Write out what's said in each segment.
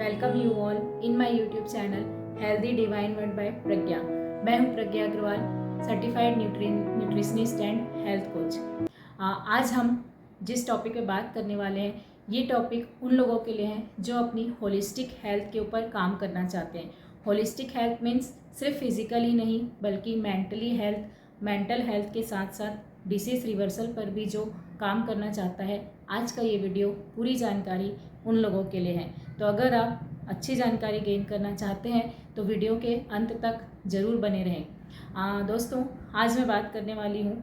Welcome you all in my YouTube channel healthy divine word by Pragya. मैं हूं Pragya Agarwal, certified nutritionist and health coach. आज हम जिस topic पे बात करने वाले हैं, ये टॉपिक उन लोगों के लिए है जो अपनी होलिस्टिक हेल्थ के ऊपर काम करना चाहते हैं। होलिस्टिक हेल्थ मीन्स सिर्फ फिजिकल ही नहीं बल्कि मेंटल हेल्थ के साथ साथ डिसीज़ रिवर्सल पर भी जो काम करना चाहता है। आज का ये वीडियो पूरी जानकारी उन लोगों के लिए है। तो अगर आप अच्छी जानकारी गेन करना चाहते हैं तो वीडियो के अंत तक ज़रूर बने रहें। दोस्तों, आज मैं बात करने वाली हूँ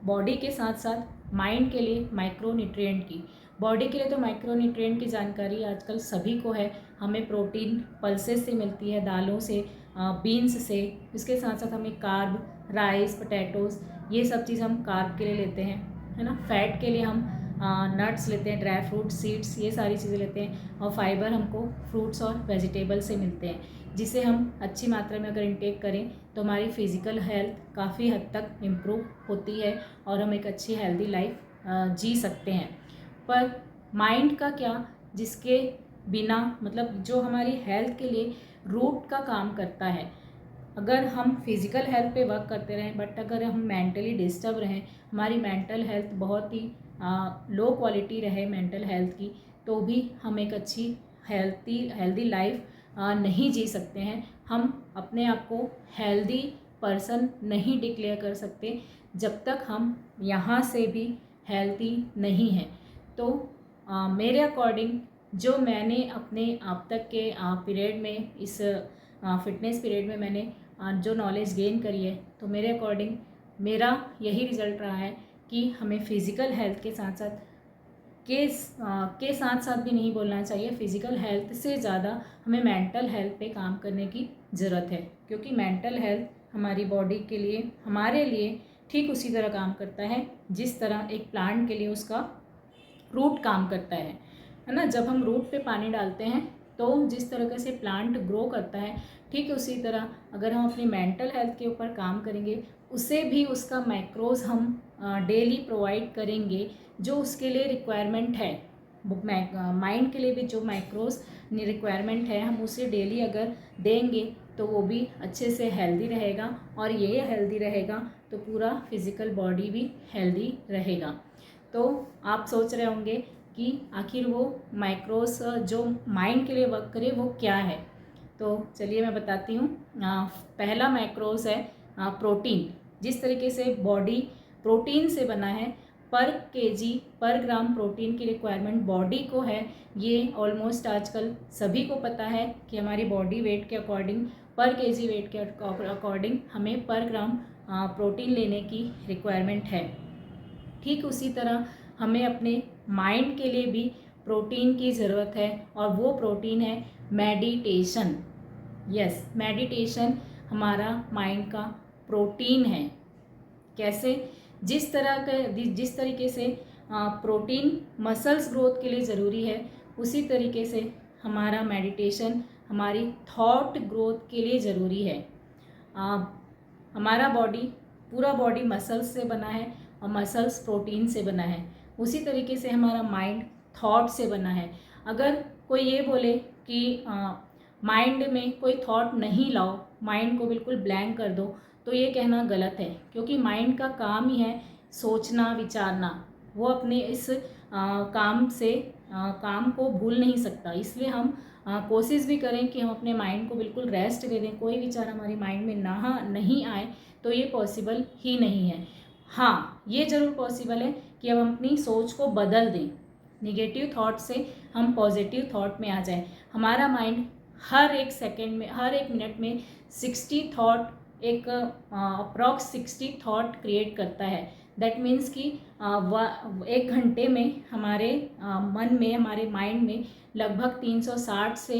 बॉडी के साथ साथ माइंड के लिए माइक्रो न्यूट्रिएंट की। बॉडी के लिए तो माइक्रो न्यूट्रिएंट की जानकारी आजकल सभी को है। हमें प्रोटीन पल्सेस से मिलती है, दालों से, बीन्स से। इसके साथ साथ हमें कार्ब, राइस, पोटैटोज़, ये सब चीज़ हम कार्ब के लिए लेते हैं, है ना। फैट के लिए हम नट्स लेते हैं, ड्राई फ्रूट, सीड्स, ये सारी चीज़ें लेते हैं। और फाइबर हमको फ्रूट्स और वेजिटेबल से मिलते हैं, जिसे हम अच्छी मात्रा में अगर इंटेक करें तो हमारी फिज़िकल हेल्थ काफ़ी हद तक इम्प्रूव होती है और हम एक अच्छी हेल्दी लाइफ जी सकते हैं। पर माइंड का क्या, जिसके बिना मतलब जो हमारी हेल्थ के लिए रूट का काम करता है। अगर हम फिज़िकल हेल्थ पे वर्क करते रहें बट अगर हम मेंटली डिस्टर्ब रहें, हमारी मेंटल हेल्थ बहुत ही लो क्वालिटी रहे मेंटल हेल्थ की, तो भी हम एक अच्छी हेल्दी लाइफ नहीं जी सकते हैं। हम अपने आप को हेल्दी पर्सन नहीं डिक्लेयर कर सकते जब तक हम यहाँ से भी हेल्दी नहीं हैं। तो मेरे अकॉर्डिंग जो मैंने अपने आप तक के पीरियड में, इस फिटनेस पीरियड में मैंने जो नॉलेज गेन करी है, तो मेरे अकॉर्डिंग मेरा यही रिज़ल्ट रहा है कि हमें फ़िज़िकल हेल्थ के साथ साथ के साथ साथ भी नहीं बोलना चाहिए, फ़िज़िकल हेल्थ से ज़्यादा हमें मेंटल हेल्थ पे काम करने की ज़रूरत है। क्योंकि मेंटल हेल्थ हमारी बॉडी के लिए, हमारे लिए ठीक उसी तरह काम करता है जिस तरह एक प्लांट के लिए उसका रूट काम करता है ना। जब हम रूट पे पानी डालते हैं तो जिस तरीके से प्लांट ग्रो करता है, ठीक उसी तरह अगर हम अपनी मेंटल हेल्थ के ऊपर काम करेंगे, उसे भी उसका मैक्रोज हम डेली प्रोवाइड करेंगे जो उसके लिए रिक्वायरमेंट है। माइंड के लिए भी जो मैक्रोज रिक्वायरमेंट है, हम उसे डेली अगर देंगे तो वो भी अच्छे से हेल्दी रहेगा। और ये हेल्दी रहेगा तो पूरा फिज़िकल बॉडी भी हेल्दी रहेगा। तो आप सोच रहे होंगे कि आखिर वो माइक्रोस जो माइंड के लिए वर्क करे वो क्या है। तो चलिए मैं बताती हूँ। पहला माइक्रोस है प्रोटीन। जिस तरीके से बॉडी प्रोटीन से बना है, पर केजी पर ग्राम प्रोटीन की रिक्वायरमेंट बॉडी को है, ये ऑलमोस्ट आजकल सभी को पता है कि हमारी बॉडी वेट के अकॉर्डिंग, पर केजी वेट के अकॉर्डिंग हमें पर ग्राम प्रोटीन लेने की रिक्वायरमेंट है। ठीक उसी तरह हमें अपने माइंड के लिए भी प्रोटीन की ज़रूरत है, और वो प्रोटीन है मेडिटेशन। यस, मेडिटेशन हमारा माइंड का प्रोटीन है। कैसे? जिस तरीके से प्रोटीन मसल्स ग्रोथ के लिए ज़रूरी है, उसी तरीके से हमारा मेडिटेशन हमारी थॉट ग्रोथ के लिए ज़रूरी है। हमारा पूरा बॉडी मसल्स से बना है और मसल्स प्रोटीन से बना है। उसी तरीके से हमारा माइंड थॉट से बना है। अगर कोई ये बोले कि माइंड में कोई थॉट नहीं लाओ, माइंड को बिल्कुल ब्लैंक कर दो, तो ये कहना गलत है। क्योंकि माइंड का काम ही है सोचना, विचारना। वो अपने इस काम को भूल नहीं सकता। इसलिए हम कोशिश भी करें कि हम अपने माइंड को बिल्कुल रेस्ट दे दें, कोई विचार हमारी माइंड में नहीं आए, तो ये पॉसिबल ही नहीं है। हाँ, ये ज़रूर पॉसिबल है कि हम अपनी सोच को बदल दें, निगेटिव थॉट से हम पॉजिटिव थॉट में आ जाएं। हमारा माइंड हर एक सेकंड में, हर एक मिनट में 60 थॉट, एक अप्रॉक्स 60 थॉट क्रिएट करता है। दैट मीन्स कि 1 घंटे में हमारे मन में, हमारे माइंड में लगभग 360 से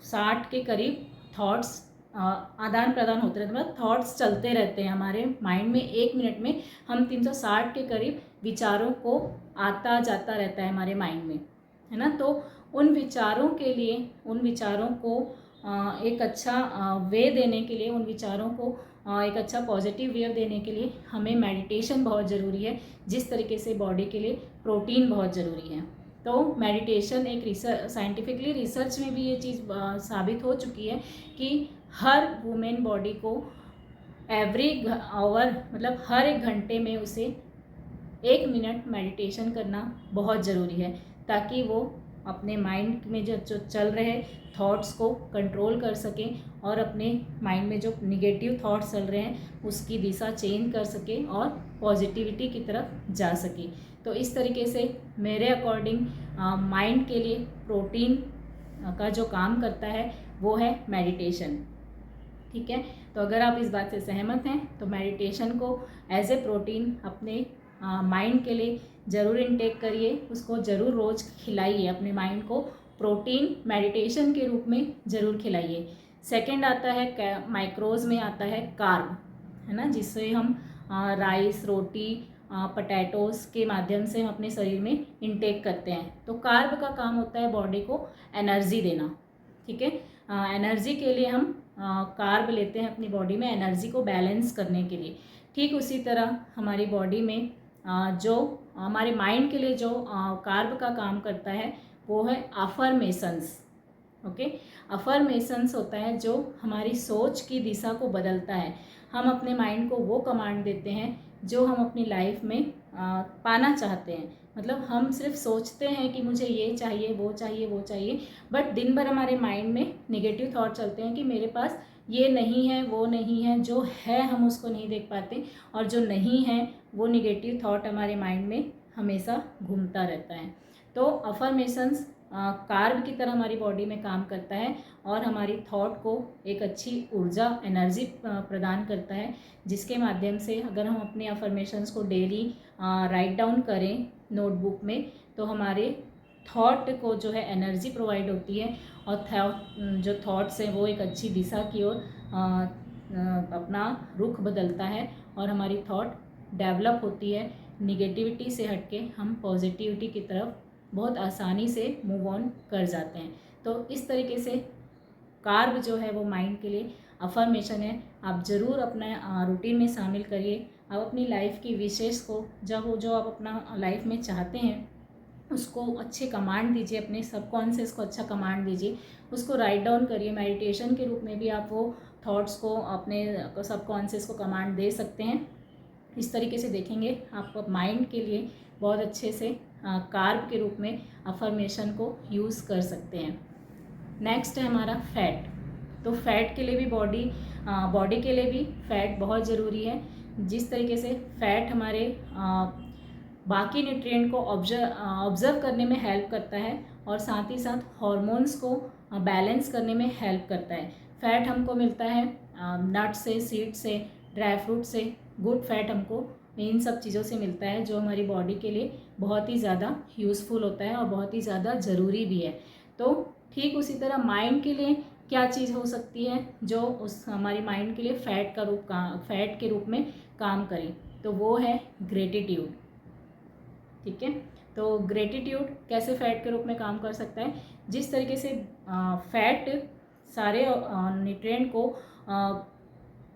60 के करीब थॉट्स आदान प्रदान होते रहते हैं। मतलब थॉट्स चलते रहते हैं हमारे माइंड में। 1 मिनट में हम 360 के करीब विचारों को आता जाता रहता है हमारे माइंड में, है ना। तो उन विचारों के लिए, उन विचारों को एक अच्छा वे देने के लिए, उन विचारों को एक अच्छा पॉजिटिव वे देने के लिए हमें मेडिटेशन बहुत ज़रूरी है। जिस तरीके से बॉडी के लिए प्रोटीन बहुत ज़रूरी है। तो मेडिटेशन एक साइंटिफिकली रिसर्च में भी ये चीज़ साबित हो चुकी है कि हर वुमेन बॉडी को एवरी आवर मतलब हर एक घंटे में उसे 1 मिनट मेडिटेशन करना बहुत ज़रूरी है, ताकि वो अपने माइंड में जो चल रहे थॉट्स को कंट्रोल कर सकें और अपने माइंड में जो निगेटिव थॉट्स चल रहे हैं उसकी दिशा चेंज कर सके और पॉजिटिविटी की तरफ जा सके। तो इस तरीके से मेरे अकॉर्डिंग माइंड के लिए प्रोटीन का जो काम करता है वो है मेडिटेशन। ठीक है, तो अगर आप इस बात से सहमत हैं तो मेडिटेशन को एज ए प्रोटीन अपने माइंड के लिए ज़रूर इनटेक करिए, उसको ज़रूर रोज़ खिलाइए, अपने माइंड को प्रोटीन मेडिटेशन के रूप में ज़रूर खिलाइए। सेकंड आता है माइक्रोज में आता है कार्ब, है ना, जिससे हम राइस, रोटी, पटैटोस के माध्यम से हम अपने शरीर में इनटेक करते हैं। तो कार्ब का काम होता है बॉडी को एनर्जी देना। ठीक है, एनर्जी के लिए हम कार्ब लेते हैं अपनी बॉडी में एनर्जी को बैलेंस करने के लिए। ठीक उसी तरह हमारी बॉडी में जो हमारे माइंड के लिए जो कार्ब का काम करता है वो है अफर्मेशंस। ओके, अफर्मेशंस होता है जो हमारी सोच की दिशा को बदलता है। हम अपने माइंड को वो कमांड देते हैं जो हम अपनी लाइफ में पाना चाहते हैं। मतलब हम सिर्फ सोचते हैं कि मुझे ये चाहिए, वो चाहिए, वो चाहिए, बट दिन भर हमारे माइंड में नेगेटिव थॉट चलते हैं कि मेरे पास ये नहीं है, वो नहीं है, जो है हम उसको नहीं देख पाते, और जो नहीं है वो निगेटिव थॉट हमारे माइंड में हमेशा घूमता रहता है। तो अफर्मेशंस कार्ब की तरह हमारी बॉडी में काम करता है और हमारी थॉट को एक अच्छी ऊर्जा, एनर्जी प्रदान करता है, जिसके माध्यम से अगर हम अपने अफर्मेशंस को डेली राइट डाउन करें नोटबुक में, तो हमारे थॉट को जो है एनर्जी प्रोवाइड होती है और जो थॉट्स हैं वो एक अच्छी दिशा की ओर अपना रुख बदलता है और हमारी थॉट डेवलप होती है। निगेटिविटी से हटके हम पॉजिटिविटी की तरफ बहुत आसानी से मूव ऑन कर जाते हैं। तो इस तरीके से कार्ब जो है वो माइंड के लिए अफर्मेशन है। आप ज़रूर अपना रूटीन में शामिल करिए। आप अपनी लाइफ की विशेष को जो आप अपना लाइफ में चाहते हैं उसको अच्छे कमांड दीजिए, अपने सबकॉन्शियस को अच्छा कमांड दीजिए, उसको राइट डाउन करिए। मेडिटेशन के रूप में भी आप वो थॉट्स को अपने सबकॉन्शियस को कमांड दे सकते हैं। इस तरीके से देखेंगे आप माइंड के लिए बहुत अच्छे से कार्ब के रूप में अफर्मेशन को यूज़ कर सकते हैं। नेक्स्ट है हमारा फैट। तो फैट के लिए भी बॉडी के लिए भी फैट बहुत ज़रूरी है। जिस तरीके से फैट हमारे बाकी न्यूट्रिएंट को ऑब्जर्व करने में हेल्प करता है और साथ ही साथ हॉर्मोन्स को बैलेंस करने में हेल्प करता है। फैट हमको मिलता है नट से, सीड से, ड्राई फ्रूट से। गुड फैट हमको इन सब चीज़ों से मिलता है जो हमारी बॉडी के लिए बहुत ही ज़्यादा यूज़फुल होता है और बहुत ही ज़्यादा ज़रूरी भी है। तो ठीक उसी तरह माइंड के लिए क्या चीज़ हो सकती है जो उस हमारी माइंड के लिए फैट के रूप में काम करे, तो वो है ग्रेटिट्यूड। ठीक है, तो ग्रेटिट्यूड कैसे फैट के रूप में काम कर सकता है? जिस तरीके से फैट सारे न्यूट्रिएंट को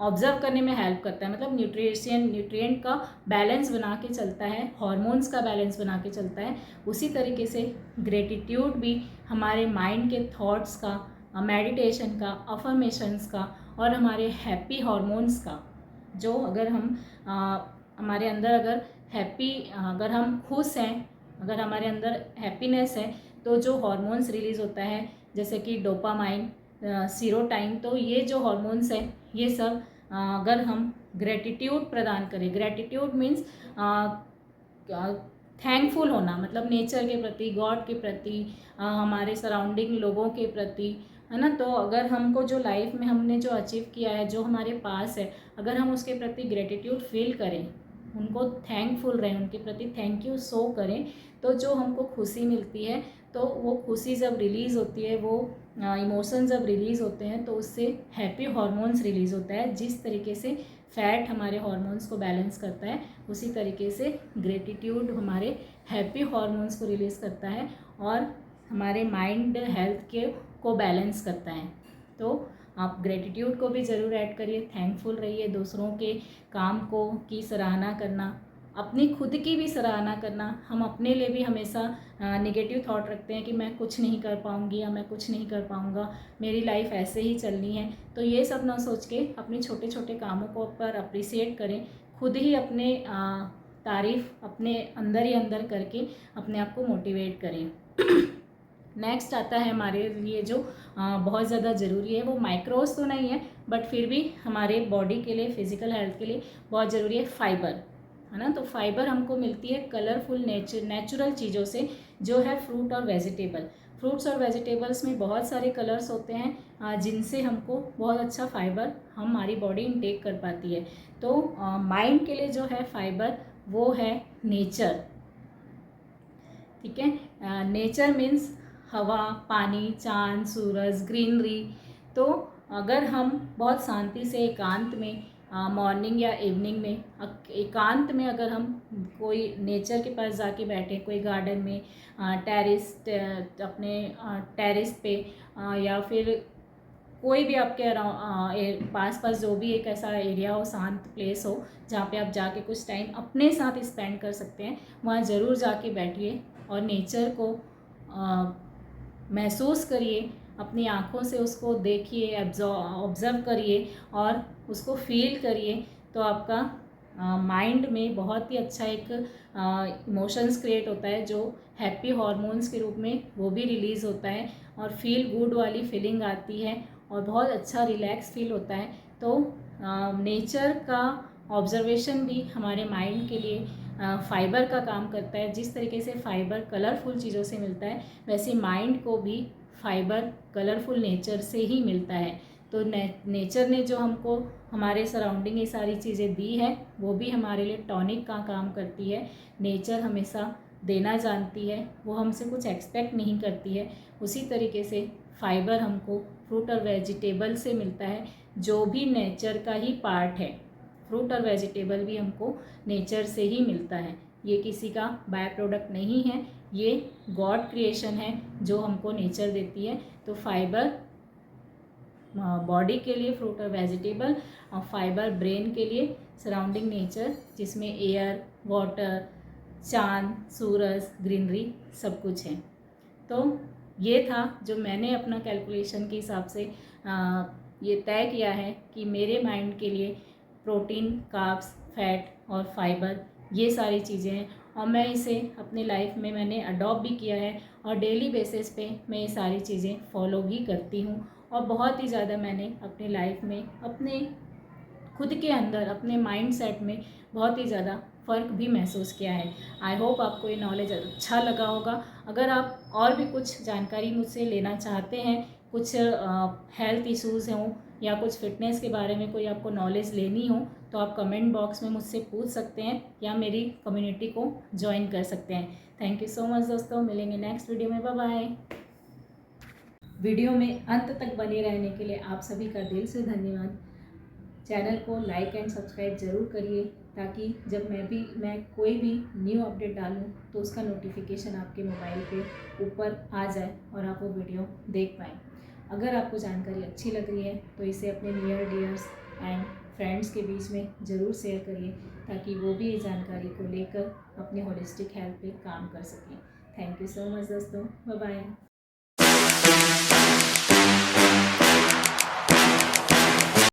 ऑब्जर्व करने में हेल्प करता है, मतलब न्यूट्रिएंट का बैलेंस बना के चलता है, हॉर्मोन्स का बैलेंस बना के चलता है, उसी तरीके से ग्रेटिट्यूड भी हमारे माइंड के थॉट्स का, मेडिटेशन का, अफर्मेशंस का और हमारे हैप्पी हॉर्मोन्स का, जो अगर हम हमारे अंदर अगर हम खुश हैं, अगर हमारे अंदर हैप्पीनेस है, तो जो हॉर्मोन्स रिलीज़ होता है जैसे कि डोपामाइन, सीरोटाइन, तो ये जो हॉर्मोन्स हैं ये सब अगर हम ग्रेटिट्यूड प्रदान करें, ग्रेटिट्यूड मीन्स थैंकफुल होना, मतलब नेचर के प्रति, गॉड के प्रति, हमारे सराउंडिंग लोगों के प्रति, है ना। तो अगर हमको जो लाइफ में हमने जो अचीव किया है, जो हमारे पास है, अगर हम उसके प्रति ग्रेटिट्यूड फील करें, उनको थैंकफुल रहें, उनके प्रति थैंक यू शो करें, तो जो हमको खुशी मिलती है, तो वो खुशी जब रिलीज़ होती है, वो इमोशन जब रिलीज़ होते हैं, तो उससे हैप्पी हॉर्मोन्स रिलीज़ होता है। जिस तरीके से फैट हमारे हॉर्मोन्स को बैलेंस करता है, उसी तरीके से ग्रेटिट्यूड हमारे हैप्पी हॉर्मोन्स को रिलीज़ करता है और हमारे माइंड हेल्थ को बैलेंस करता है। तो आप ग्रेटिट्यूड को भी ज़रूर ऐड करिए, थैंकफुल रहिए, दूसरों के काम को की सराहना करना, अपनी खुद की भी सराहना करना। हम अपने लिए भी हमेशा नेगेटिव थॉट रखते हैं कि मैं कुछ नहीं कर पाऊँगी या मैं कुछ नहीं कर पाऊँगा, मेरी लाइफ ऐसे ही चलनी है। तो ये सब ना सोच के अपने छोटे छोटे कामों को पर अप्रिसिएट करें, खुद ही अपने तारीफ़ अपने अंदर ही अंदर करके अपने आप को मोटिवेट करें। नेक्स्ट आता है हमारे लिए जो बहुत ज़्यादा ज़रूरी है, वो माइक्रोस तो नहीं है बट फिर भी हमारे बॉडी के लिए, फिज़िकल हेल्थ के लिए बहुत ज़रूरी है, फाइबर, है ना। तो फाइबर हमको मिलती है कलरफुल नेचुरल चीज़ों से, जो है फ्रूट और वेजिटेबल। फ्रूट्स और वेजिटेबल्स में बहुत सारे कलर्स होते हैं जिनसे हमको बहुत अच्छा फाइबर हमारी बॉडी इनटेक कर पाती है। तो माइंड के लिए जो है फाइबर वो है नेचर, ठीक है। नेचर मीन्स हवा, पानी, चांद, सूरज, ग्रीनरी। तो अगर हम बहुत शांति से एकांत में मॉर्निंग या इवनिंग में एकांत में अगर हम कोई नेचर के पास जाके बैठे, कोई गार्डन में, टेरेस अपने टेरेस पे, या फिर कोई भी आपके पास पास जो भी एक ऐसा एरिया हो, शांत प्लेस हो जहाँ पे आप जाके कुछ टाइम अपने साथ स्पेंड कर सकते हैं, वहाँ ज़रूर जाके बैठिए और नेचर को महसूस करिए, अपनी आँखों से उसको देखिए, ऑब्ज़र्व करिए और उसको फील करिए। तो आपका माइंड में बहुत ही अच्छा एक इमोशंस क्रिएट होता है, जो हैप्पी हॉर्मोन्स के रूप में वो भी रिलीज़ होता है और फील गुड वाली फीलिंग आती है और बहुत अच्छा रिलैक्स फील होता है। तो नेचर का ऑब्जर्वेशन भी हमारे माइंड के लिए फाइबर का काम करता है। जिस तरीके से फाइबर कलरफुल चीज़ों से मिलता है, वैसे माइंड को भी फाइबर कलरफुल नेचर से ही मिलता है। तो नेचर ने जो हमको हमारे सराउंडिंग ये सारी चीज़ें दी है, वो भी हमारे लिए टॉनिक का काम करती है। नेचर हमेशा देना जानती है, वो हमसे कुछ एक्सपेक्ट नहीं करती है। उसी तरीके से फाइबर हमको फ्रूट और वेजिटेबल से मिलता है, जो भी नेचर का ही पार्ट है। फ्रूट और वेजिटेबल भी हमको नेचर से ही मिलता है, ये किसी का बाय प्रोडक्ट नहीं है, ये गॉड क्रिएशन है जो हमको नेचर देती है। तो फाइबर बॉडी के लिए फ्रूट और वेजिटेबल, और फाइबर ब्रेन के लिए सराउंडिंग नेचर, जिसमें एयर, वाटर, चांद, सूरज, ग्रीनरी सब कुछ है। तो ये था जो मैंने अपना कैलकुलेशन के हिसाब से ये तय किया है कि मेरे माइंड के लिए प्रोटीन, कार्ब्स, फैट और फाइबर ये सारी चीज़ें हैं, और मैं इसे अपनी लाइफ में मैंने अडॉप्ट भी किया है और डेली बेसिस पे मैं ये सारी चीज़ें फॉलो भी करती हूँ। और बहुत ही ज़्यादा मैंने अपनी लाइफ में अपने खुद के अंदर अपने माइंड सेट में बहुत ही ज़्यादा फ़र्क भी महसूस किया है। आई होप आपको ये नॉलेज अच्छा लगा होगा। अगर आप और भी कुछ जानकारी मुझसे लेना चाहते हैं, कुछ हेल्थ इश्यूज़ हों या कुछ फिटनेस के बारे में कोई आपको नॉलेज लेनी हो, तो आप कमेंट बॉक्स में मुझसे पूछ सकते हैं या मेरी कम्युनिटी को ज्वाइन कर सकते हैं। थैंक यू सो मच दोस्तों, मिलेंगे नेक्स्ट वीडियो में। Bye bye. वीडियो में अंत तक बने रहने के लिए आप सभी का दिल से धन्यवाद। चैनल को लाइक एंड सब्सक्राइब ज़रूर करिए, ताकि जब मैं कोई भी न्यू अपडेट डालूं तो उसका नोटिफिकेशन आपके मोबाइल पे ऊपर आ जाए और आप वो वीडियो देख पाएँ। अगर आपको जानकारी अच्छी लग रही है तो इसे अपने नियर डियर्स एंड फ्रेंड्स के बीच में ज़रूर शेयर करिए, ताकि वो भी इस जानकारी को लेकर अपने होलिस्टिक हेल्थ पे काम कर सकें। थैंक यू सो मच दोस्तों, बाय बाय।